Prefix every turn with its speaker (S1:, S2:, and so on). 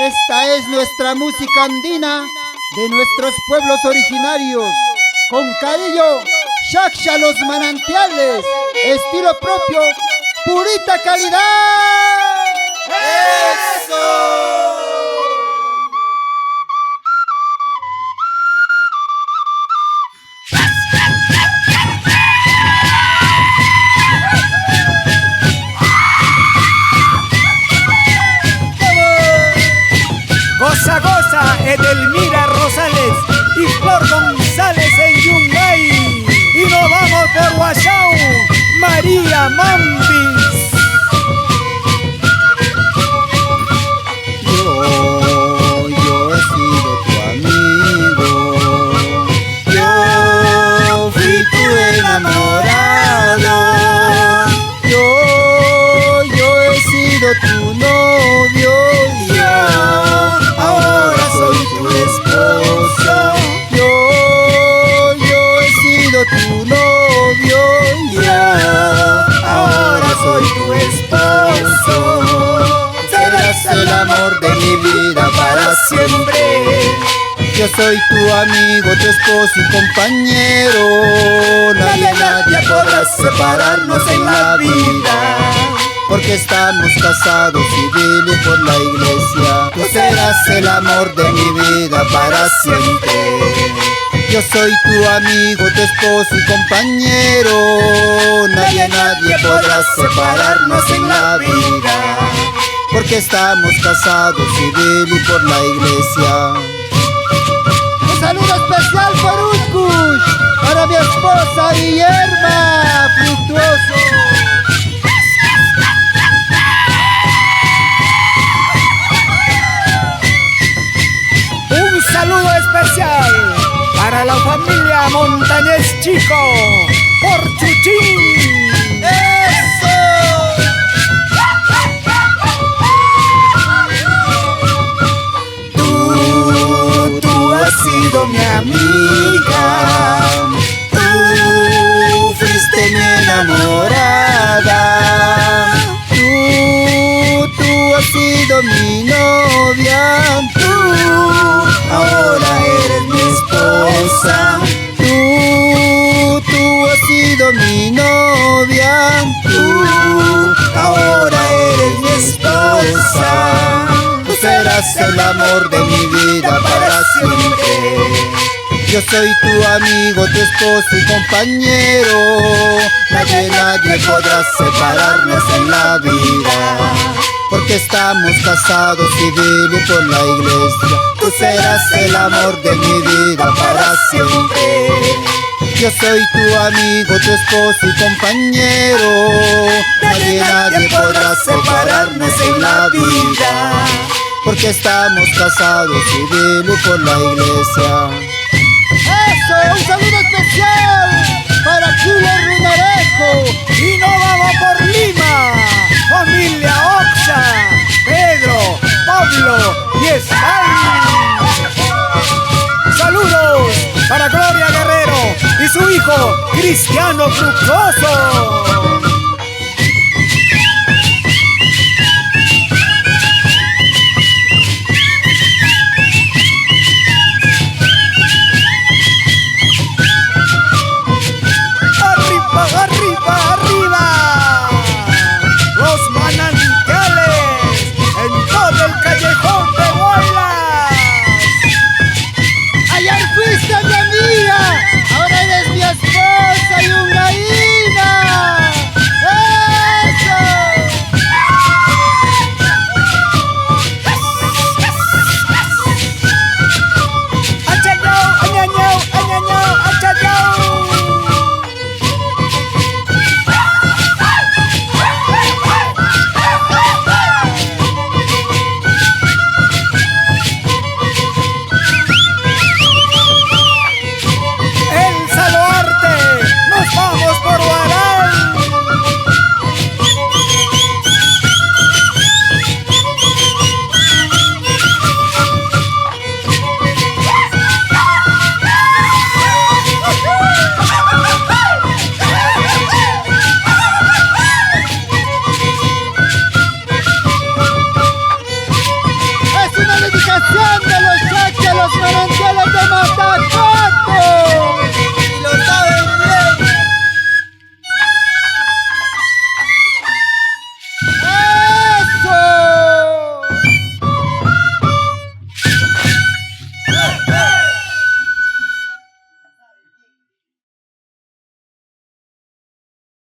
S1: Esta es nuestra música andina de nuestros pueblos originarios. Con cariño, Xaxxa Los Manantiales, estilo propio, purita calidad.
S2: ¡Eso!
S3: Goza, goza, Edelmira Rosales y Flor González en Yungay. Y nos vamos por Huachau, María Mambis.
S1: Yo he sido tu amigo. Yo fui tu enamorado. Yo he sido tu novio. Ahora soy tu esposo. Yo he sido tu novio. Ahora soy tu esposo. Serás el amor de mi vida para siempre. Yo soy tu amigo, tu esposo y compañero. Nadie podrá separarnos en la vida, porque estamos casados civil y por la iglesia. Tú serás el amor de mi vida para siempre. Yo soy tu amigo, tu esposo y compañero. Nadie podrá separarnos en la vida, porque estamos casados civil y por la iglesia. Un saludo especial por Uskush, para mi esposa Guillerma Fructuoso.
S3: Un saludo especial para la familia Montañez Chico por Chuchín.
S1: ¡Eso! Tú has sido mi amiga. Tú fuiste mi enamorada. Tú has sido mi novia. Ahora eres mi esposa. Tú has sido mi novia. Ahora eres mi esposa. Tú serás el amor de mi vida para siempre. Yo soy tu amigo, tu esposo y compañero. Nadie podrá separarnos en la vida, porque estamos casados civil y por la iglesia. Tú serás el amor de mi vida para siempre. Yo soy tu amigo, tu esposo y compañero. Nadie podrá separarnos en la vida, porque estamos casados civil y por la iglesia. ¡Eso! ¡Un saludo especial para Chile Runarejo!
S3: Y nos vamos por Lima, familia Oxa, Pedro, Pablo y Stalin. Saludos para Gloria Guerrero y su hijo Cristiano Fructuoso.